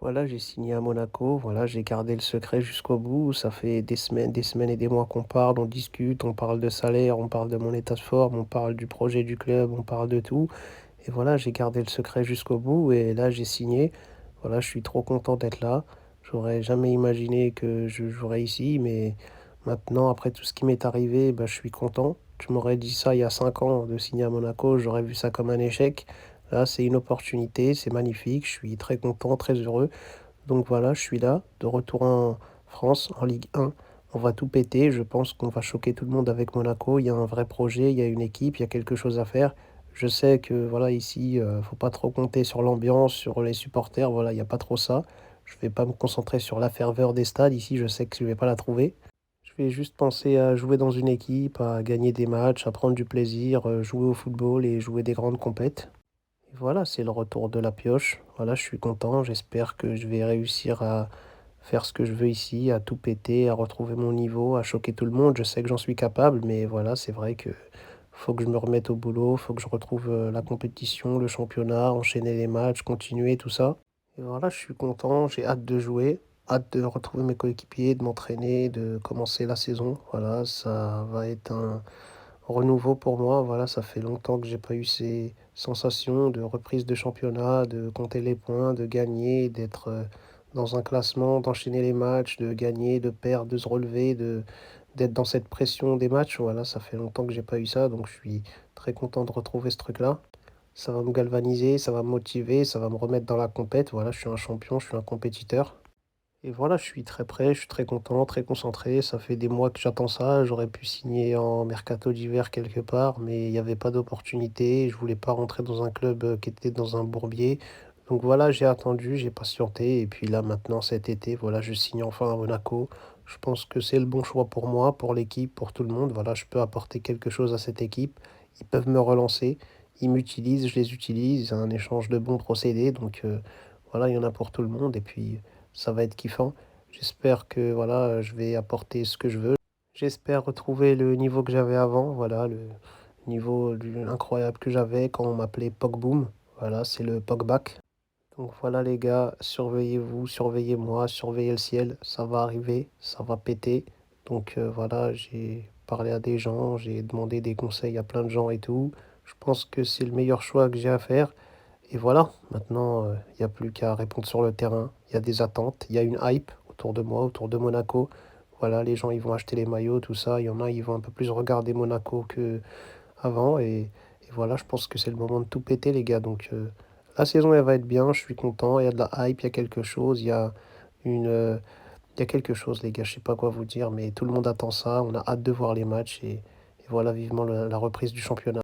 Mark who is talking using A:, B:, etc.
A: Voilà, j'ai signé à Monaco, voilà, j'ai gardé le secret jusqu'au bout. Ça fait des semaines et des mois qu'on parle, on discute, on parle de salaire, on parle de mon état de forme, on parle du projet du club, on parle de tout. Et voilà, j'ai gardé le secret jusqu'au bout et là, j'ai signé. Voilà, je suis trop content d'être là. J'aurais jamais imaginé que je jouerais ici, mais maintenant, après tout ce qui m'est arrivé, bah, je suis content. Tu m'aurais dit ça il y a 5 ans de signer à Monaco, j'aurais vu ça comme un échec. Là, c'est une opportunité, c'est magnifique, je suis très content, très heureux. Donc voilà, je suis là, de retour en France, en Ligue 1. On va tout péter. Je pense qu'on va choquer tout le monde avec Monaco. Il y a un vrai projet, il y a une équipe, il y a quelque chose à faire. Je sais que voilà, ici, faut pas trop compter sur l'ambiance, sur les supporters. Voilà, il n'y a pas trop ça. Je vais pas me concentrer sur la ferveur des stades. Ici, je sais que je vais pas la trouver. Je vais juste penser à jouer dans une équipe, à gagner des matchs, à prendre du plaisir, jouer au football et jouer des grandes compètes. Et voilà, c'est le retour de la pioche. Voilà, je suis content. J'espère que je vais réussir à faire ce que je veux ici, à tout péter, à retrouver mon niveau, à choquer tout le monde. Je sais que j'en suis capable, mais voilà, c'est vrai que faut que je me remette au boulot, faut que je retrouve la compétition, le championnat, enchaîner les matchs, continuer tout ça. Et voilà, je suis content, j'ai hâte de jouer, hâte de retrouver mes coéquipiers, de m'entraîner, de commencer la saison. Voilà, ça va être un renouveau pour moi. Voilà, ça fait longtemps que j'ai pas eu ces sensations de reprise de championnat, de compter les points, de gagner, d'être dans un classement, d'enchaîner les matchs, de gagner, de perdre, de se relever, d'être dans cette pression des matchs. Voilà, ça fait longtemps que j'ai pas eu ça, donc je suis très content de retrouver ce truc-là. Ça va me galvaniser, ça va me motiver, ça va me remettre dans la compète. Voilà, je suis un champion, je suis un compétiteur. Et voilà, je suis très prêt, je suis très content, très concentré. Ça fait des mois que j'attends ça. J'aurais pu signer en mercato d'hiver quelque part, mais il n'y avait pas d'opportunité. Je voulais pas rentrer dans un club qui était dans un bourbier. Donc voilà, j'ai attendu, j'ai patienté. Et puis là, maintenant, cet été, voilà, je signe enfin à Monaco. Je pense que c'est le bon choix pour moi, pour l'équipe, pour tout le monde. Voilà, je peux apporter quelque chose à cette équipe. Ils peuvent me relancer. Ils m'utilisent, je les utilise. C'est un échange de bons procédés. Donc voilà, il y en a pour tout le monde. Et puis. Ça va être kiffant. J'espère que voilà, je vais apporter ce que je veux. J'espère retrouver le niveau que j'avais avant, voilà, le niveau incroyable que j'avais quand on m'appelait Pogboom. Voilà, c'est le Pogback. Donc voilà les gars, surveillez-vous, surveillez-moi, surveillez le ciel, ça va arriver, ça va péter. Donc voilà, j'ai parlé à des gens, j'ai demandé des conseils à plein de gens et tout. Je pense que c'est le meilleur choix que j'ai à faire. Et voilà, maintenant, il n'y a plus qu'à répondre sur le terrain. Il y a des attentes, il y a une hype autour de moi, autour de Monaco. Voilà, les gens, ils vont acheter les maillots, tout ça. Il y en a, ils vont un peu plus regarder Monaco que avant. Et voilà, je pense que c'est le moment de tout péter, les gars. Donc, la saison, elle va être bien. Je suis content. Il y a de la hype, il y a quelque chose. Une, euh, il y a quelque chose, les gars. Je sais pas quoi vous dire, mais tout le monde attend ça. On a hâte de voir les matchs. Et voilà, vivement la reprise du championnat.